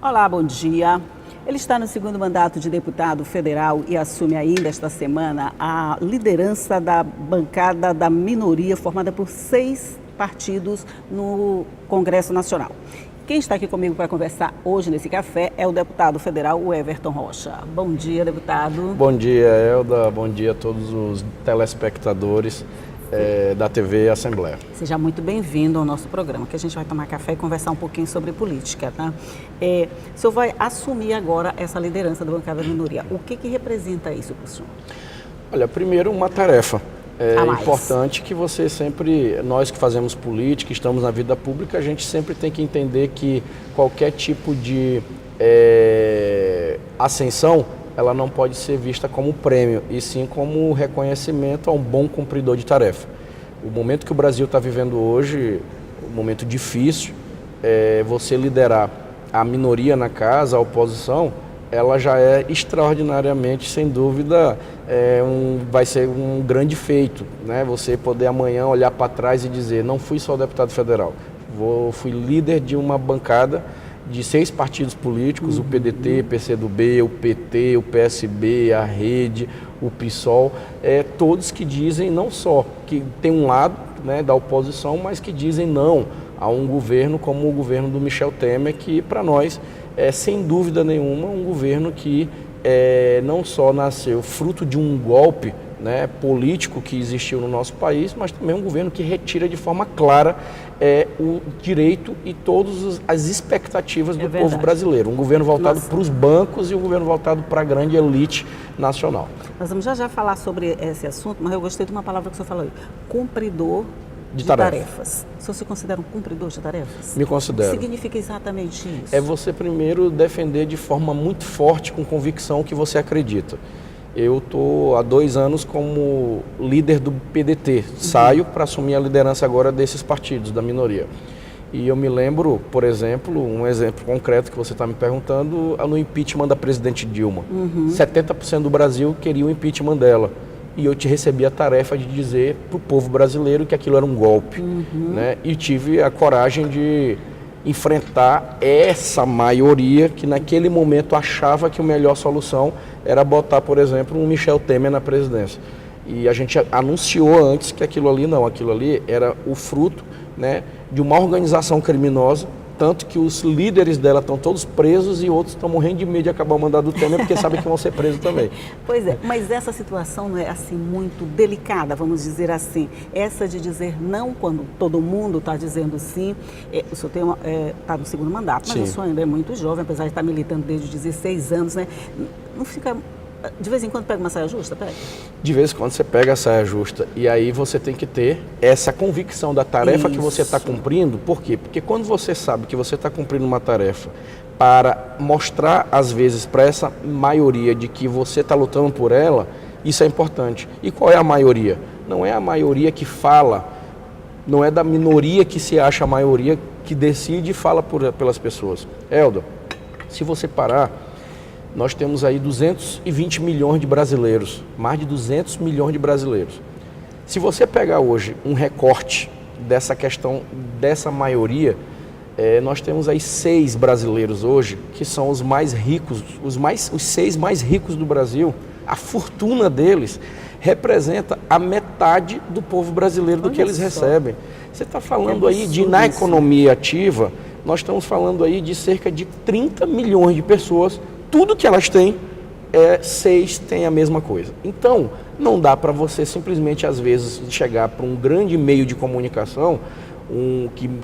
Olá, bom dia. Ele está no segundo mandato de deputado federal e assume ainda esta semana a liderança da bancada da minoria formada por 6 partidos no Congresso Nacional. Quem está aqui comigo para conversar hoje nesse café é o deputado federal, o Everton Rocha. Bom dia, deputado. Bom dia, Elda. Bom dia a todos os telespectadores da TV Assembleia. Seja muito bem-vindo ao nosso programa, que a gente vai tomar café e conversar um pouquinho sobre política, tá? O senhor vai assumir agora essa liderança da bancada da minoria. O que representa isso para o senhor? Olha, primeiro uma tarefa. É importante que você sempre, nós que fazemos política, estamos na vida pública, a gente sempre tem que entender que qualquer tipo de ascensão, ela não pode ser vista como prêmio, e sim como reconhecimento a um bom cumpridor de tarefa. O momento que o Brasil está vivendo hoje, um momento difícil, você liderar a minoria na casa, a oposição, ela já é extraordinariamente, sem dúvida, vai ser um grande feito, né? Você poder amanhã olhar para trás e dizer, não fui só deputado federal, fui líder de uma bancada de 6 partidos políticos, o PDT, PCdoB, o PT, o PSB, a Rede, o PSOL, todos que dizem não só que tem um lado, né, da oposição, mas que dizem não a um governo como o governo do Michel Temer, que para nós é sem dúvida nenhuma um governo que não só nasceu fruto de um golpe, né, político que existiu no nosso país, mas também um governo que retira de forma clara o direito e todas as expectativas do povo brasileiro. Um governo voltado para os bancos e um governo voltado para a grande elite nacional. Nós vamos já falar sobre esse assunto, mas eu gostei de uma palavra que o senhor falou aí, cumpridor de tarefas. O senhor se considera um cumpridor de tarefas? Me considero. O que significa exatamente isso? É você primeiro defender de forma muito forte, com convicção, que você acredita. Eu estou há 2 anos como líder do PDT, saio para assumir a liderança agora desses partidos, da minoria. E eu me lembro, por exemplo, um exemplo concreto que você está me perguntando, no impeachment da presidente Dilma. 70% do Brasil queria o impeachment dela. E eu te recebi a tarefa de dizer para o povo brasileiro que aquilo era um golpe. Né? E tive a coragem de enfrentar essa maioria que naquele momento achava que a melhor solução era botar, por exemplo, um Michel Temer na presidência. E a gente anunciou antes que aquilo ali era o fruto, né, de uma organização criminosa, tanto que os líderes dela estão todos presos e outros estão morrendo de medo de acabar o mandato do Temer porque sabem que vão ser presos também. Pois é, mas essa situação não é assim muito delicada, vamos dizer assim, essa de dizer não quando todo mundo está dizendo sim. O senhor está no segundo mandato, mas o senhor ainda é muito jovem, apesar de estar militando desde 16 anos, né? Não fica... De vez em quando pega uma saia justa? Pega. De vez em quando você pega a saia justa e aí você tem que ter essa convicção da tarefa que você está cumprindo. Por quê? Porque quando você sabe que você está cumprindo uma tarefa para mostrar, às vezes, para essa maioria de que você está lutando por ela, isso é importante. E qual é a maioria? Não é a maioria que fala, não é da minoria que se acha a maioria que decide e fala pelas pessoas. Elda, se você parar... Nós temos aí 220 milhões de brasileiros, mais de 200 milhões de brasileiros. Se você pegar hoje um recorte dessa questão, dessa maioria, nós temos aí 6 brasileiros hoje, que são os mais ricos, os 6 mais ricos do Brasil. A fortuna deles representa a metade do povo brasileiro do que eles recebem. Você está falando aí de, na economia ativa, nós estamos falando aí de cerca de 30 milhões de pessoas. Tudo que elas têm, 6 têm a mesma coisa. Então, não dá para você simplesmente, às vezes, chegar para um grande meio de comunicação,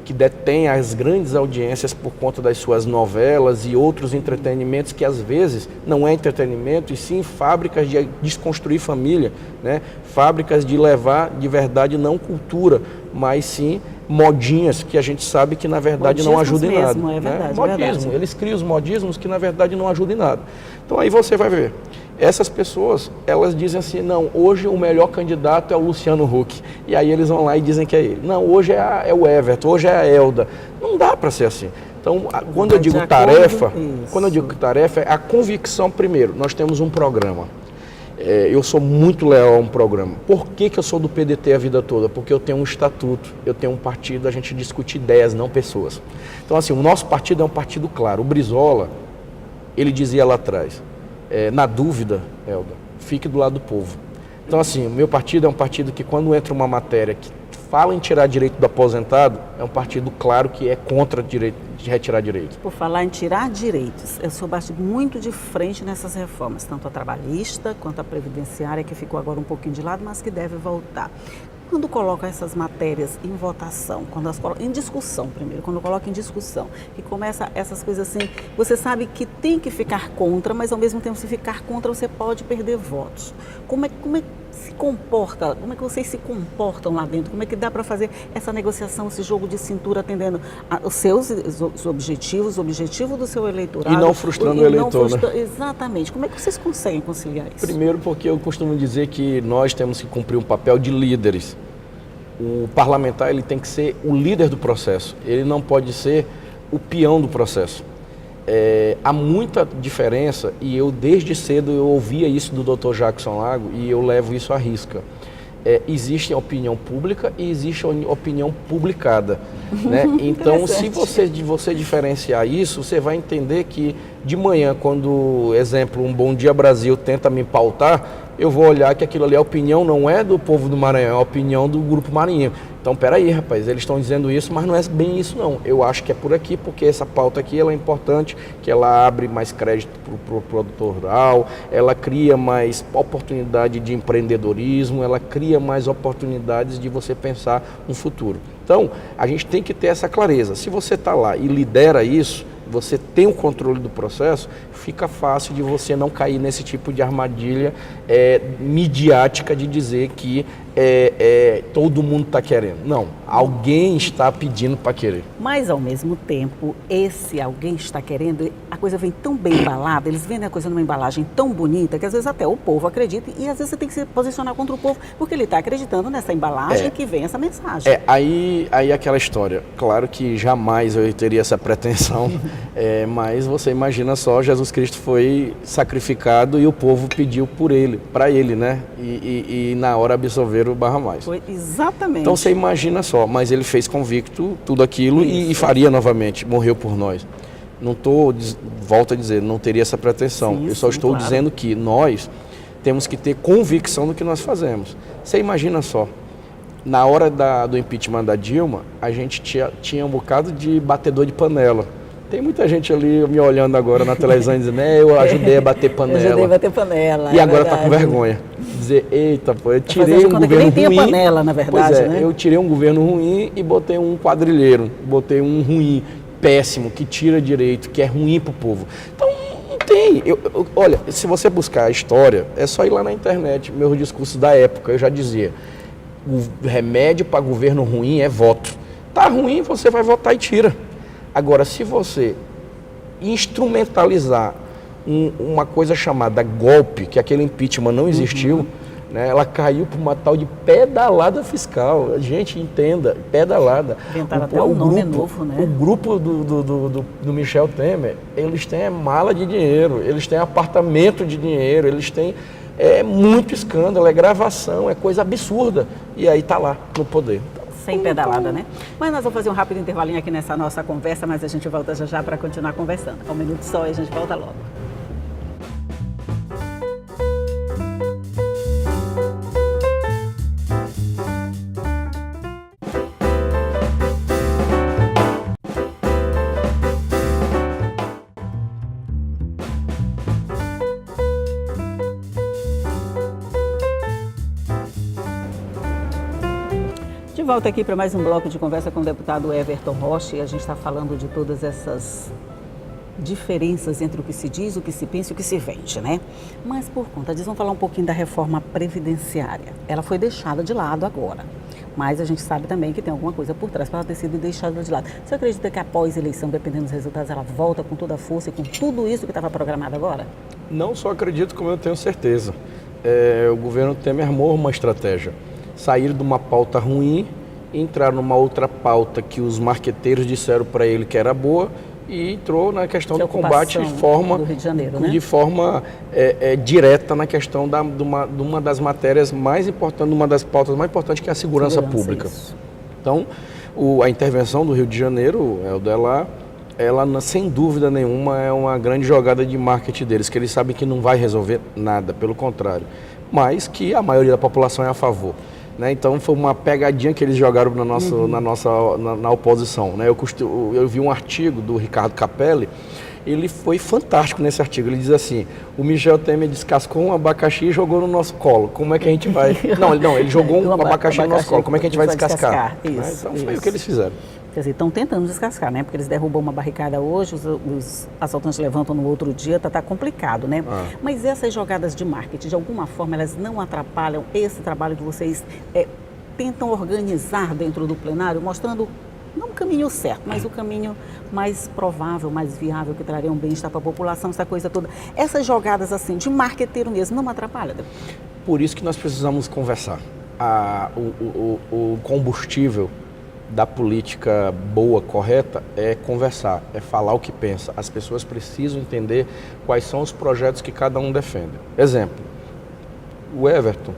que detém as grandes audiências por conta das suas novelas e outros entretenimentos que, às vezes, não é entretenimento, e sim fábricas de desconstruir família, né? Fábricas de levar, de verdade, não cultura, mas sim modinhas que a gente sabe que na verdade não ajudam em nada. É verdade, modismo, verdade. Eles criam os modismos que na verdade não ajudam em nada. Então aí você vai ver, essas pessoas, elas dizem assim, não, hoje o melhor candidato é o Luciano Huck, e aí eles vão lá e dizem que é ele. Não, hoje é o Everton, hoje é a Elda. Não dá para ser assim. Então, quando eu digo tarefa, é a convicção primeiro. Nós temos um programa. eu sou muito leal a um programa. Por que eu sou do PDT a vida toda? Porque eu tenho um estatuto, eu tenho um partido, a gente discute ideias, não pessoas. Então, assim, o nosso partido é um partido claro. O Brizola, ele dizia lá atrás, na dúvida, Helder, fique do lado do povo. Então, assim, o meu partido é um partido que, quando entra uma matéria que fala em tirar direito do aposentado, é um partido claro que é contra direito, de retirar direitos. Por falar em tirar direitos, eu sou muito de frente nessas reformas, tanto a trabalhista quanto a previdenciária, que ficou agora um pouquinho de lado, mas que deve voltar. Quando coloca essas matérias em votação, em discussão primeiro, quando coloca em discussão, que começa essas coisas assim, você sabe que tem que ficar contra, mas ao mesmo tempo, se ficar contra, você pode perder votos. Como é que se comporta, como é que vocês se comportam lá dentro? Como é que dá para fazer essa negociação, esse jogo de cintura, atendendo os seus objetivos, o objetivo do seu eleitorado? E não frustrando o eleitor, né? Exatamente. Como é que vocês conseguem conciliar isso? Primeiro, porque eu costumo dizer que nós temos que cumprir um papel de líderes. O parlamentar, ele tem que ser o líder do processo, ele não pode ser o peão do processo. Há muita diferença, e eu desde cedo eu ouvia isso do Dr. Jackson Lago e eu levo isso à risca. Existe a opinião pública e existe a opinião publicada, né? Então, se você diferenciar isso, você vai entender que de manhã, quando, exemplo, um Bom Dia Brasil tenta me pautar, eu vou olhar que aquilo ali, a opinião não é do povo do Maranhão, é a opinião do Grupo Marinho. Então, peraí, rapaz, eles estão dizendo isso, mas não é bem isso não. Eu acho que é por aqui, porque essa pauta aqui ela é importante, que ela abre mais crédito para o produtor rural, ela cria mais oportunidade de empreendedorismo, ela cria mais oportunidades de você pensar no futuro. Então, a gente tem que ter essa clareza. Se você está lá e lidera isso, você tem o controle do processo, fica fácil de você não cair nesse tipo de armadilha midiática de dizer que todo mundo está querendo. Não, alguém está pedindo para querer. Mas, ao mesmo tempo, esse alguém está querendo, a coisa vem tão bem embalada, eles vendem a coisa numa embalagem tão bonita, que às vezes até o povo acredita, e às vezes você tem que se posicionar contra o povo, porque ele está acreditando nessa embalagem que vem essa mensagem. Aí aquela história, claro que jamais eu teria essa pretensão, mas você imagina só, Jesus Cristo foi sacrificado e o povo pediu por ele, para ele, né? E na hora absorver o barra mais. Foi exatamente. Então você imagina só, mas ele fez convicto tudo aquilo e faria novamente, morreu por nós. Não estou, volto a dizer, não teria essa pretensão. Sim, eu só estou dizendo que nós temos que ter convicção do que nós fazemos. Você imagina só, na hora do impeachment da Dilma, a gente tinha um bocado de batedor de panela. Tem muita gente ali me olhando agora na televisão dizendo, eu ajudei a bater panela. Eu ajudei a bater panela. E agora está com vergonha. Dizer, eita, pô, eu tirei um governo que nem ruim. Tem a panela, na verdade, né? Eu tirei um governo ruim e botei um quadrilheiro, botei um ruim, péssimo, que tira direito, que é ruim para o povo. Então, não tem. Olha, se você buscar a história, é só ir lá na internet, meus discursos da época, eu já dizia, o remédio para governo ruim é voto. Tá ruim, você vai votar e tira. Agora, se você instrumentalizar uma coisa chamada golpe, que aquele impeachment não existiu, né, ela caiu por uma tal de pedalada fiscal. Gente, entenda, pedalada. Inventaram até um nome novo, né? O grupo do Michel Temer, eles têm mala de dinheiro, eles têm apartamento de dinheiro, eles têm muito escândalo, é gravação, é coisa absurda. E aí tá lá, no poder. Sem pedalada, né? Mas nós vamos fazer um rápido intervalinho aqui nessa nossa conversa, mas a gente volta já para continuar conversando. É um minuto só e a gente volta logo. De volta aqui para mais um bloco de conversa com o deputado Everton Rocha, e a gente está falando de todas essas diferenças entre o que se diz, o que se pensa e o que se vende, né? Mas por conta disso, vamos falar um pouquinho da reforma previdenciária. Ela foi deixada de lado agora, mas a gente sabe também que tem alguma coisa por trás para ela ter sido deixada de lado. Você acredita que após a eleição, dependendo dos resultados, ela volta com toda a força e com tudo isso que estava programado agora? Não só acredito, como eu tenho certeza. O governo Temer armou uma estratégia. Sair de uma pauta ruim, entrar numa outra pauta que os marqueteiros disseram para ele que era boa e entrou na questão Que do combate ocupação de forma, do Rio de Janeiro, né? de forma direta na questão de uma das matérias mais importantes, uma das pautas mais importantes, que é a segurança pública. Isso. Então, a intervenção do Rio de Janeiro, ela, sem dúvida nenhuma, é uma grande jogada de marketing deles, que eles sabem que não vai resolver nada, pelo contrário, mas que a maioria da população é a favor. Né? Então foi uma pegadinha que eles jogaram na oposição. Né? Eu vi um artigo do Ricardo Capelli, ele foi fantástico nesse artigo. Ele diz assim: o Michel Temer descascou um abacaxi e jogou no nosso colo. Como é que a gente vai... Não, ele jogou um abacaxi no nosso colo. Como é que a gente vai descascar? Isso, né? Então foi isso. o que eles fizeram. Quer dizer, estão tentando descascar, né? Porque eles derrubam uma barricada hoje, os assaltantes levantam no outro dia, tá complicado, né? Mas essas jogadas de marketing, de alguma forma, elas não atrapalham esse trabalho que vocês tentam organizar dentro do plenário, mostrando não o caminho certo, mas o caminho mais provável, mais viável, que traria um bem-estar para a população, essa coisa toda. Essas jogadas assim, de marqueteiro mesmo, não atrapalham? Por isso que nós precisamos conversar. O combustível da política boa, correta, é conversar, é falar o que pensa. As pessoas precisam entender quais são os projetos que cada um defende. Exemplo, o Everton,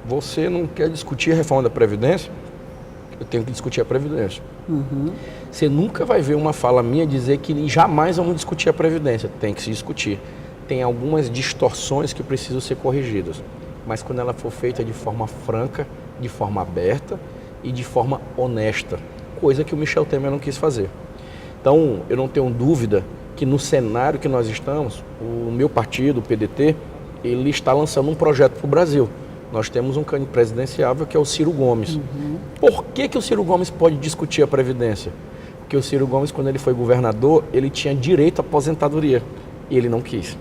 você não quer discutir a reforma da Previdência? Eu tenho que discutir a Previdência. Você nunca vai ver uma fala minha dizer que jamais vamos discutir a Previdência. Tem que se discutir. Tem algumas distorções que precisam ser corrigidas, mas quando ela for feita de forma franca, de forma aberta e de forma honesta, coisa que o Michel Temer não quis fazer. Então, eu não tenho dúvida que no cenário que nós estamos, o meu partido, o PDT, ele está lançando um projeto para o Brasil. Nós temos um candidato presidenciável que é o Ciro Gomes. Por que o Ciro Gomes pode discutir a Previdência? Porque o Ciro Gomes, quando ele foi governador, ele tinha direito à aposentadoria e ele não quis.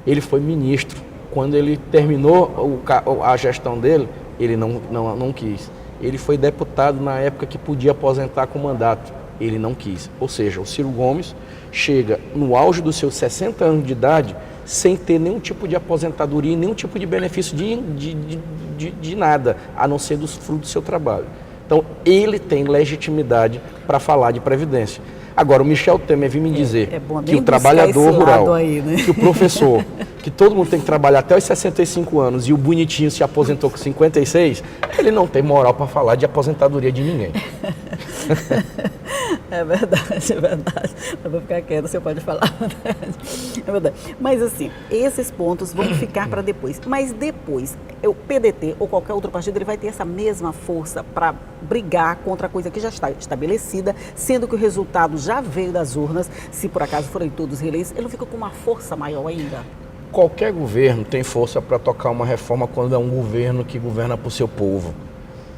Ele foi ministro. Quando ele terminou a gestão dele, ele não quis. Ele foi deputado na época que podia aposentar com mandato. Ele não quis. Ou seja, o Ciro Gomes chega no auge dos seus 60 anos de idade sem ter nenhum tipo de aposentadoria, nenhum tipo de benefício de nada, a não ser dos frutos do seu trabalho. Então, ele tem legitimidade para falar de Previdência. Agora, o Michel Temer vem me dizer que o trabalhador rural, aí, né? Que o professor, que todo mundo tem que trabalhar até os 65 anos e o bonitinho se aposentou com 56, ele não tem moral para falar de aposentadoria de ninguém. É verdade, é verdade. Eu vou ficar quieta, você pode falar. É verdade. Mas assim, esses pontos vão ficar para depois. Mas depois, o PDT ou qualquer outro partido, ele vai ter essa mesma força para brigar contra a coisa que já está estabelecida, sendo que o resultado já veio das urnas. Se por acaso forem todos reeleitos, ele não fica com uma força maior ainda? Qualquer governo tem força para tocar uma reforma quando é um governo que governa para o seu povo.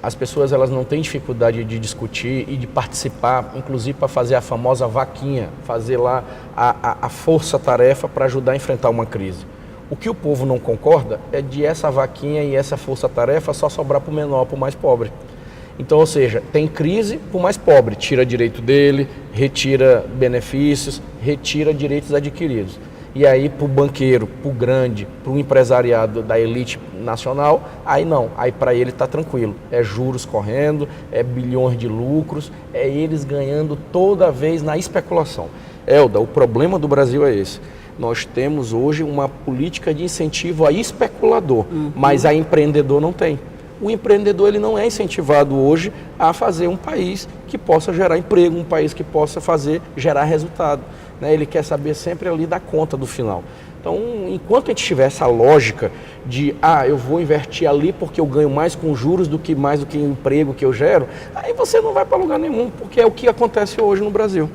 As pessoas, elas não têm dificuldade de discutir e de participar, inclusive para fazer a famosa vaquinha, fazer lá a força-tarefa para ajudar a enfrentar uma crise. O que o povo não concorda é de essa vaquinha e essa força-tarefa só sobrar para o menor, para o mais pobre. Então, ou seja, tem crise para o mais pobre, tira direito dele, retira benefícios, retira direitos adquiridos. E aí para o banqueiro, para o grande, para o empresariado da elite nacional, aí não, aí para ele está tranquilo. É juros correndo, é bilhões de lucros, é eles ganhando toda vez na especulação. Elda, o problema do Brasil é esse. Nós temos hoje uma política de incentivo a especulador, mas a empreendedor não tem. O empreendedor, ele não é incentivado hoje a fazer um país que possa gerar emprego, um país que possa gerar resultado. Ele quer saber sempre ali da conta do final. Então, enquanto a gente tiver essa lógica de, eu vou investir ali porque eu ganho mais com juros do que emprego que eu gero, aí você não vai para lugar nenhum, porque é o que acontece hoje no Brasil.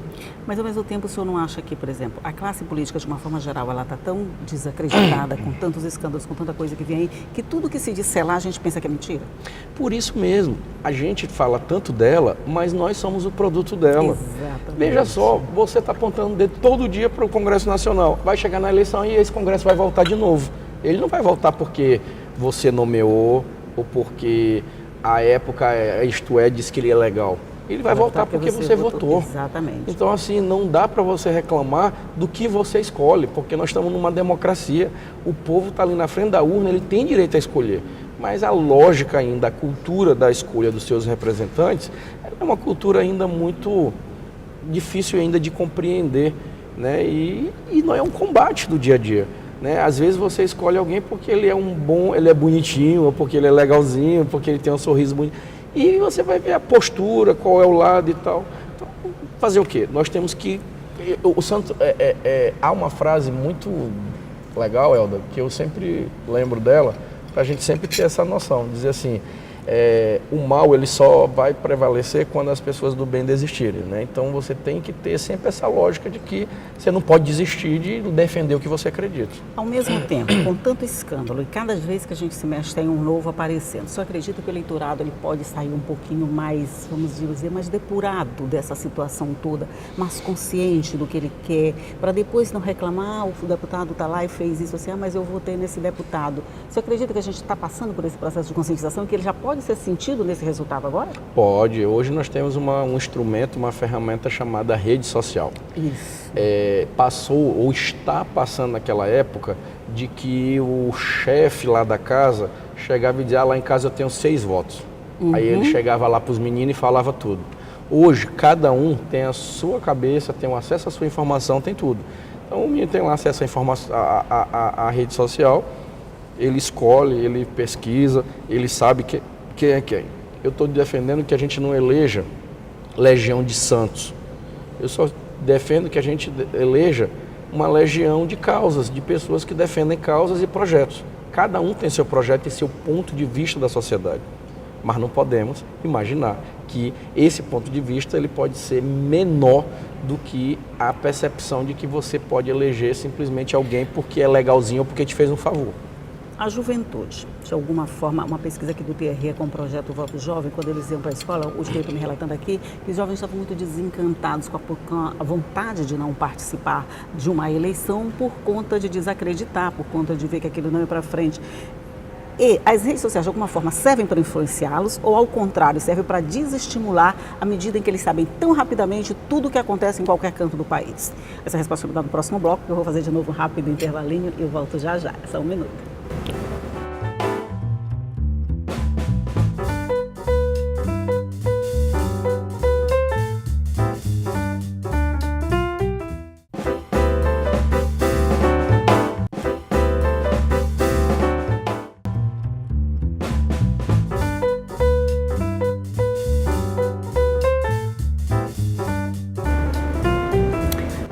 Mas, ao mesmo tempo, o senhor não acha que, por exemplo, a classe política, de uma forma geral, ela está tão desacreditada, com tantos escândalos, com tanta coisa que vem aí, que tudo que se disser lá, a gente pensa que é mentira? Por isso mesmo, a gente fala tanto dela, mas nós somos o produto dela. Exatamente. Veja só, você está apontando o dedo todo dia para o Congresso Nacional, vai chegar na eleição e esse Congresso vai voltar de novo. Ele não vai voltar porque você nomeou ou porque a época, isto é, diz que ele é legal. Ele vai voltar porque você votou. Exatamente. Então, assim, não dá para você reclamar do que você escolhe, porque nós estamos numa democracia. O povo está ali na frente da urna, ele tem direito a escolher. Mas a lógica ainda, a cultura da escolha dos seus representantes, é uma cultura ainda muito difícil ainda de compreender, né? E não é um combate do dia a dia, né? Às vezes você escolhe alguém porque ele é bonitinho, ou porque ele é legalzinho, porque ele tem um sorriso bonito. E você vai ver a postura, qual é o lado e tal. Então, fazer o quê? Nós temos que... há uma frase muito legal, Elda, que eu sempre lembro dela, para a gente sempre ter essa noção, dizer assim, o mal ele só vai prevalecer quando as pessoas do bem desistirem, né? Então você tem que ter sempre essa lógica de que você não pode desistir de defender o que você acredita. Ao mesmo tempo, com tanto escândalo, e cada vez que a gente se mexe tem um novo aparecendo, você acredita que o eleitorado ele pode sair um pouquinho mais, vamos dizer, mais depurado dessa situação toda, mais consciente do que ele quer, para depois não reclamar, o deputado está lá e fez isso assim, mas eu votei nesse deputado. Você acredita que a gente está passando por esse processo de conscientização e que ele já pode ser sentido nesse resultado agora? Pode. Hoje nós temos um instrumento, uma ferramenta chamada rede social. Isso. Passou ou está passando naquela época de que o chefe lá da casa chegava e dizia, lá em casa eu tenho 6 votos. Aí ele chegava lá para os meninos e falava tudo. Hoje, cada um tem a sua cabeça, tem um acesso à sua informação, tem tudo. Então o menino tem lá acesso à informação, à rede social, ele escolhe, ele pesquisa, ele sabe quem é quem. Eu estou defendendo que a gente não eleja legião de santos. Eu só defendo que a gente eleja uma legião de causas, de pessoas que defendem causas e projetos. Cada um tem seu projeto e seu ponto de vista da sociedade. Mas não podemos imaginar que esse ponto de vista ele pode ser menor do que a percepção de que você pode eleger simplesmente alguém porque é legalzinho ou porque te fez um favor. A juventude, de alguma forma, uma pesquisa aqui do TRE com o projeto Voto Jovem, quando eles iam para a escola, o Estou me relatando aqui, que os jovens estavam muito desencantados com a vontade de não participar de uma eleição por conta de desacreditar, por conta de ver que aquilo não ia para frente. E as redes sociais, de alguma forma, servem para influenciá-los ou, ao contrário, servem para desestimular à medida em que eles sabem tão rapidamente tudo o que acontece em qualquer canto do país? Essa resposta vai dar no próximo bloco, que eu vou fazer de novo um rápido intervalinho e eu volto já já. É só um minuto.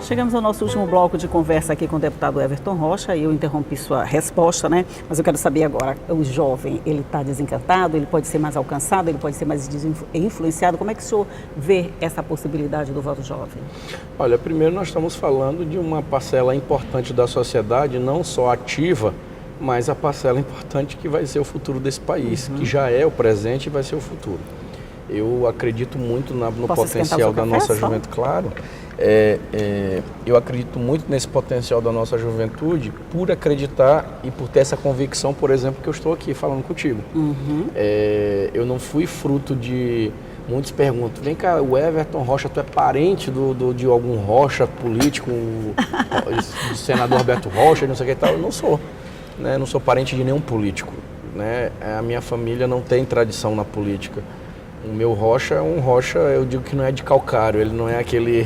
Chegamos ao nosso último bloco de conversa aqui com o deputado Everton Rocha. Eu interrompi sua resposta, né? Mas eu quero saber agora, o jovem, ele está desencantado, ele pode ser mais alcançado, ele pode ser mais influenciado? Como é que o senhor vê essa possibilidade do voto jovem? Olha, primeiro nós estamos falando de uma parcela importante da sociedade, não só ativa, mas a parcela importante que vai ser o futuro desse país, que já é o presente e vai ser o futuro. Eu acredito muito no potencial da nossa juventude, claro. Eu acredito muito nesse potencial da nossa juventude por acreditar e por ter essa convicção, por exemplo, que eu estou aqui falando contigo. Eu não fui fruto de... Muitos perguntam, vem cá, o Everton Rocha, tu é parente de algum Rocha político, do senador Roberto Rocha, não sei o que e tal? Eu não sou, né? Não sou parente de nenhum político, né? A minha família não tem tradição na política. O meu Rocha é um Rocha, eu digo que não é de calcário, ele não é aquele,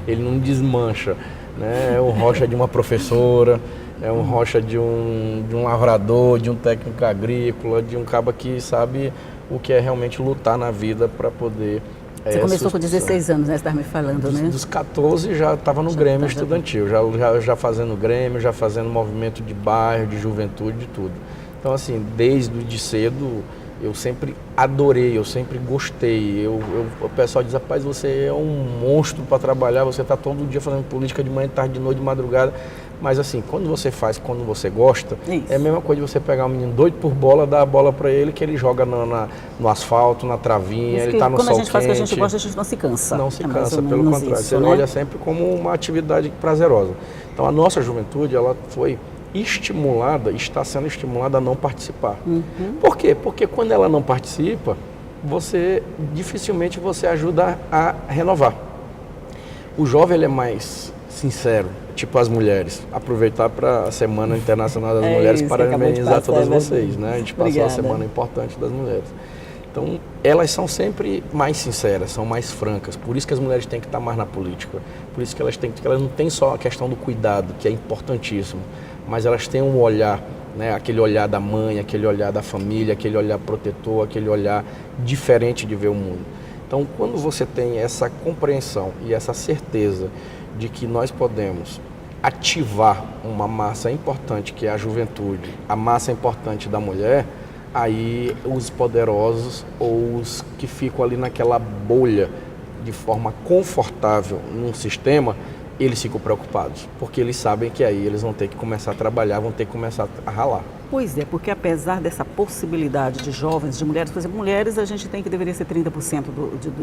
ele não desmancha, né? É um Rocha de uma professora, é um Rocha de um lavrador, de um técnico agrícola, de um cabo que sabe o que é realmente lutar na vida para poder... Você começou com 16 anos, né? Você estava me falando, né? Dos 14 já estava no Grêmio estudantil, já fazendo Grêmio, já fazendo movimento de bairro, de juventude, de tudo. Então, assim, desde cedo... Eu sempre adorei, eu sempre gostei. O pessoal diz, rapaz, você é um monstro para trabalhar, você está todo dia fazendo política de manhã, de tarde, de noite, de madrugada. Mas assim, quando você faz, quando você gosta, é a mesma coisa de você pegar um menino doido por bola, dar a bola para ele, que ele joga no asfalto, na travinha, ele está no sol quente. Quando a gente faz o que a gente gosta, a gente não se cansa. Não se cansa, pelo contrário. Você olha sempre como uma atividade prazerosa. Então a nossa juventude, ela foi... está sendo estimulada a não participar. Por quê? Porque quando ela não participa, dificilmente você ajuda a renovar. O jovem ele é mais sincero, tipo as mulheres. Aproveitar para a Semana Internacional das Mulheres, parabenizar todas vocês, né? A gente passou a semana importante das mulheres. Então, elas são sempre mais sinceras, são mais francas. Por isso que as mulheres têm que estar mais na política. Por isso que elas não têm só a questão do cuidado, que é importantíssimo, mas elas têm um olhar, né? Aquele olhar da mãe, aquele olhar da família, aquele olhar protetor, aquele olhar diferente de ver o mundo. Então, quando você tem essa compreensão e essa certeza de que nós podemos ativar uma massa importante, que é a juventude, a massa importante da mulher, aí os poderosos ou os que ficam ali naquela bolha de forma confortável num sistema, eles ficam preocupados, porque eles sabem que aí eles vão ter que começar a trabalhar, vão ter que começar a ralar. Pois é, porque apesar dessa possibilidade de jovens, de mulheres, por exemplo, mulheres a gente tem que deveria ser 30%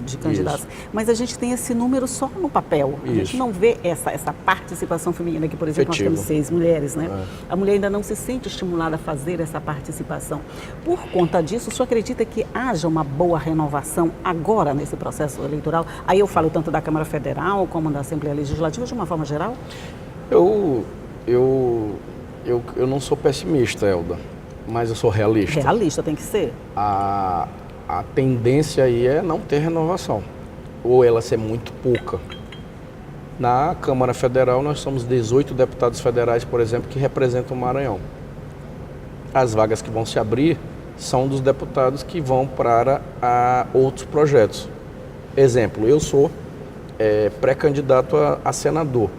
de candidatos, mas a gente tem esse número só no papel. A gente não vê essa participação feminina, que por exemplo Efetivo. nós temos 6 mulheres, né? A mulher ainda não se sente estimulada a fazer essa participação. Por conta disso, o senhor acredita que haja uma boa renovação agora nesse processo eleitoral? Aí eu falo tanto da Câmara Federal como da Assembleia Legislativa de uma forma geral? Eu não sou pessimista, Elda, mas eu sou realista. Realista tem que ser. A tendência aí é não ter renovação, ou ela ser muito pouca. Na Câmara Federal nós somos 18 deputados federais, por exemplo, que representam o Maranhão. As vagas que vão se abrir são dos deputados que vão para outros projetos. Exemplo, eu sou pré-candidato a senador,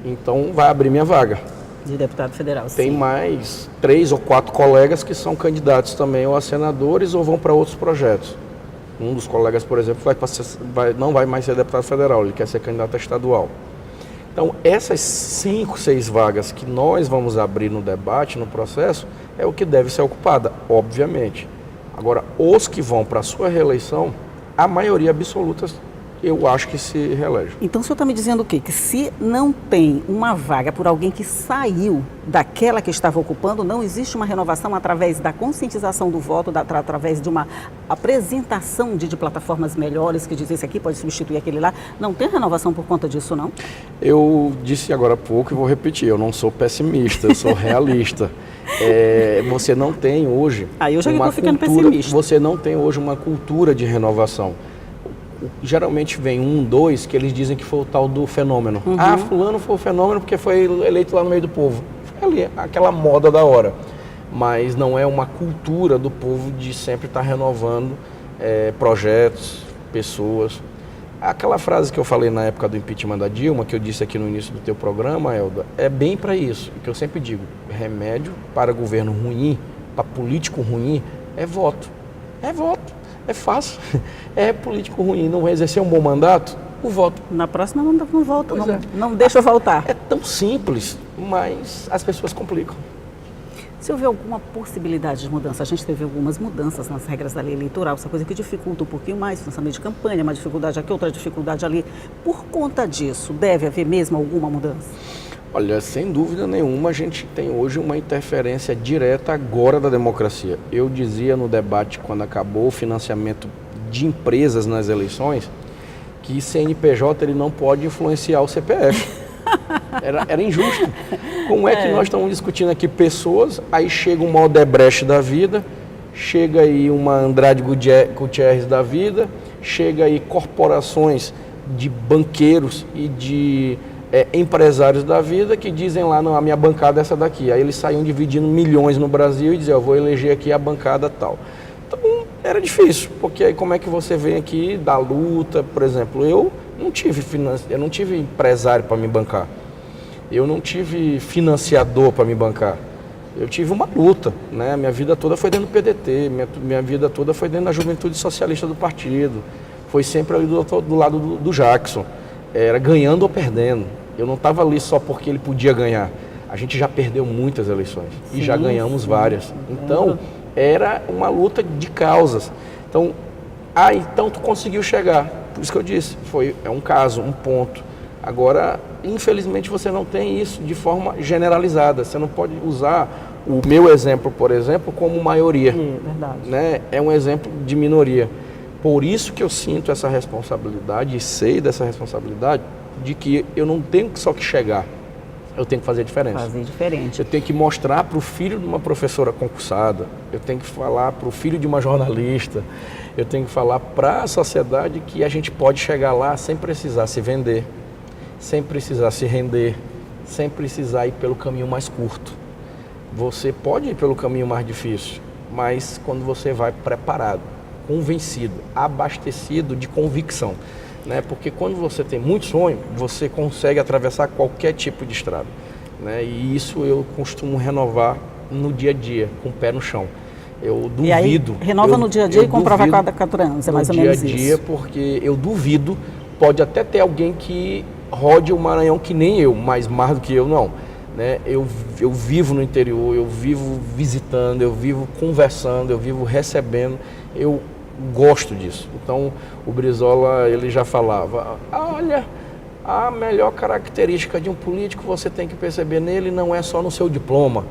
então vai abrir minha vaga. De deputado federal, Tem mais 3 ou 4 colegas que são candidatos também ou a senadores ou vão para outros projetos. Um dos colegas, por exemplo, não vai mais ser deputado federal, ele quer ser candidato a estadual. Então, essas 5, 6 vagas que nós vamos abrir no debate, no processo, é o que deve ser ocupada, obviamente. Agora, os que vão para a sua reeleição, a maioria absoluta, eu acho que se reelege. Então o senhor está me dizendo o quê? Que se não tem uma vaga por alguém que saiu daquela que estava ocupando, não existe uma renovação através da conscientização do voto, através de uma apresentação de plataformas melhores, que diz esse aqui pode substituir aquele lá. Não tem renovação por conta disso, não? Eu disse agora há pouco e vou repetir, eu não sou pessimista, eu sou realista. Você não tem hoje eu já uma estou ficando cultura, pessimista. você não tem hoje uma cultura de renovação. Geralmente vem 1, 2 que eles dizem que foi o tal do fenômeno. Fulano foi o fenômeno porque foi eleito lá no meio do povo. Foi ali, aquela moda da hora. Mas não é uma cultura do povo de sempre estar renovando projetos, pessoas. Aquela frase que eu falei na época do impeachment da Dilma, que eu disse aqui no início do teu programa, Elda, é bem para isso. O que eu sempre digo, remédio para governo ruim, para político ruim, é voto. É voto. É fácil. É político ruim, não vai exercer um bom mandato, o voto. Na próxima não volta, Pois não deixa eu voltar. É tão simples, mas as pessoas complicam. Se houver alguma possibilidade de mudança, a gente teve algumas mudanças nas regras da lei eleitoral, essa coisa que dificulta um pouquinho mais o funcionamento de campanha, uma dificuldade aqui, outra dificuldade ali. Por conta disso, deve haver mesmo alguma mudança? Olha, sem dúvida nenhuma, a gente tem hoje uma interferência direta agora da democracia. Eu dizia no debate, quando acabou o financiamento de empresas nas eleições, que CNPJ ele não pode influenciar o CPF. Era injusto. Como é que nós estamos discutindo aqui pessoas, aí chega uma Odebrecht da vida, chega aí uma Andrade Gutierrez da vida, chega aí corporações de banqueiros e de empresários da vida que dizem lá, não, a minha bancada é essa daqui. Aí eles saíam dividindo milhões no Brasil e diziam, eu vou eleger aqui a bancada tal. Então era difícil, porque aí como é que você vem aqui da luta, por exemplo, eu não tive empresário para me bancar, eu não tive financiador para me bancar, eu tive uma luta, né? Minha vida toda foi dentro do PDT, minha vida toda foi dentro da Juventude Socialista do partido, foi sempre ali do lado do Jackson. Era ganhando ou perdendo. Eu não estava ali só porque ele podia ganhar. A gente já perdeu muitas eleições e já ganhamos várias. Então, era uma luta de causas. Então, então tu conseguiu chegar. Por isso que eu disse, é um caso, um ponto. Agora, infelizmente, você não tem isso de forma generalizada. Você não pode usar o meu exemplo, por exemplo, como maioria. Verdade. Né? É um exemplo de minoria. Por isso que eu sinto essa responsabilidade e sei dessa responsabilidade de que eu não tenho só que chegar. eu tenho que fazer diferença. Fazer diferente. Eu tenho que mostrar para o filho de uma professora concursada, eu tenho que falar para o filho de uma jornalista, eu tenho que falar para a sociedade que a gente pode chegar lá sem precisar se vender, sem precisar se render, sem precisar ir pelo caminho mais curto. Você pode ir pelo caminho mais difícil, mas quando você vai preparado, convencido, abastecido de convicção, né? Porque quando você tem muito sonho, você consegue atravessar qualquer tipo de estrada, né? E isso eu costumo renovar no dia a dia, com o pé no chão. Eu duvido. E aí, renova no dia a dia e comprova a cada 4 anos, é mais ou menos isso. No dia a dia, porque eu duvido, pode até ter alguém que rode o Maranhão que nem eu, mas mais do que eu não. Né? Eu vivo no interior, eu vivo visitando, eu vivo conversando, eu vivo recebendo, eu gosto disso. Então o Brizola, ele já falava, olha, a melhor característica de um político você tem que perceber nele não é só no seu diploma,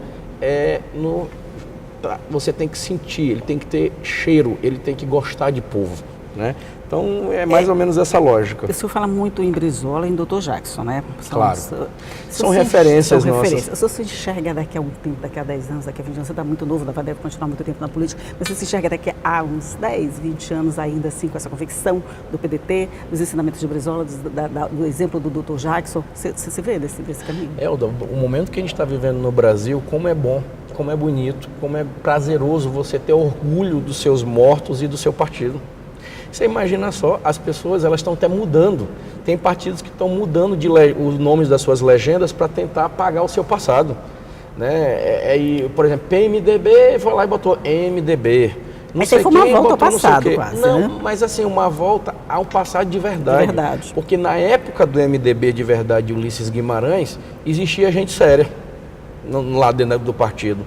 você tem que sentir, ele tem que ter cheiro, ele tem que gostar de povo, né? Então é mais ou menos essa lógica. O senhor fala muito em Brizola e em Dr. Jackson, né? Claro. São referências nossas. O senhor se enxerga daqui a um tempo, daqui a 10 anos, daqui a 20 anos, você está muito novo, deve continuar muito tempo na política, mas você se enxerga daqui a uns 10, 20 anos ainda assim com essa convicção do PDT, dos ensinamentos de Brizola, do exemplo do Dr. Jackson, você se vê desse caminho? O momento que a gente está vivendo no Brasil, como é bom, como é bonito, como é prazeroso você ter orgulho dos seus mortos e do seu partido. Você imagina só, as pessoas elas estão até mudando. Tem partidos que estão mudando os nomes das suas legendas para tentar apagar o seu passado. Né? Por exemplo, PMDB foi lá e botou MDB. Não mas sei foi uma volta ao passado quase, não, né? Mas assim, uma volta ao passado de verdade. Porque na época do MDB de verdade, Ulisses Guimarães, existia gente séria lá dentro do partido.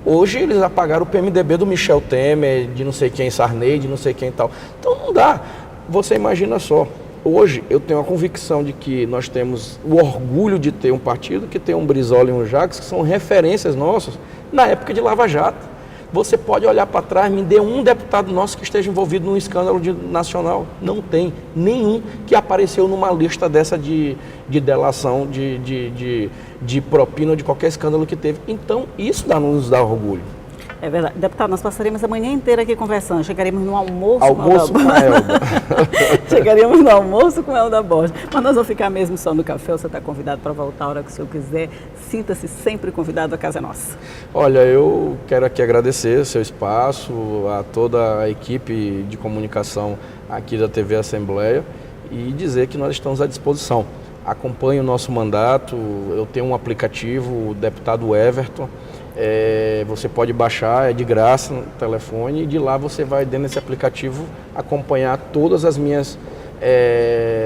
Hoje eles apagaram o PMDB do Michel Temer, de não sei quem, Sarney, de não sei quem e tal. Então não dá. Você imagina só. Hoje eu tenho a convicção de que nós temos o orgulho de ter um partido que tem um Brizola e um Jacques, que são referências nossas na época de Lava Jato. Você pode olhar para trás, me dê um deputado nosso que esteja envolvido num escândalo nacional. Não tem nenhum que apareceu numa lista dessa de delação, de propina ou de qualquer escândalo que teve. Então, isso nos dá orgulho. É verdade. Deputado, nós passaremos a manhã inteira aqui conversando. Chegaremos no almoço com a Elda. Chegaríamos no almoço com a Elda Borges. Mas nós vamos ficar mesmo só no café. Você está convidado para voltar a hora que o senhor quiser. Sinta-se sempre convidado, a casa é nossa. Olha, eu quero aqui agradecer o seu espaço, a toda a equipe de comunicação aqui da TV Assembleia e dizer que nós estamos à disposição. Acompanhe o nosso mandato, eu tenho um aplicativo, o deputado Everton. Você pode baixar, é de graça no telefone, e de lá você vai dentro desse aplicativo acompanhar todas as minhas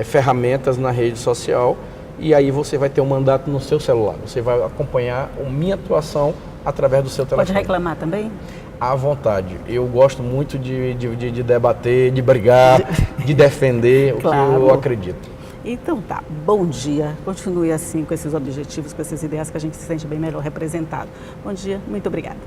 ferramentas na rede social, e aí você vai ter um mandato no seu celular. Você vai acompanhar a minha atuação através do seu telefone. Pode reclamar também? À vontade. Eu gosto muito de debater, de brigar, de defender claro. O que eu acredito. Então tá, bom dia, continue assim com esses objetivos, com essas ideias que a gente se sente bem melhor representado. Bom dia, muito obrigada.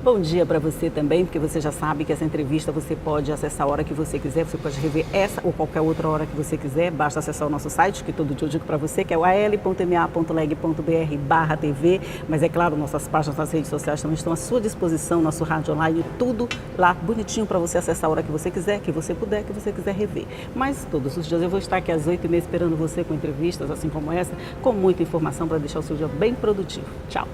Bom dia para você também, porque você já sabe que essa entrevista você pode acessar a hora que você quiser, você pode rever essa ou qualquer outra hora que você quiser, basta acessar o nosso site, que todo dia eu digo para você, que é o al.ma.leg.br/TV, mas é claro, nossas páginas nas redes sociais também estão à sua disposição, nosso rádio online, tudo lá bonitinho para você acessar a hora que você quiser, que você puder, que você quiser rever. Mas todos os dias eu vou estar aqui às 8h30 esperando você com entrevistas assim como essa, com muita informação para deixar o seu dia bem produtivo. Tchau!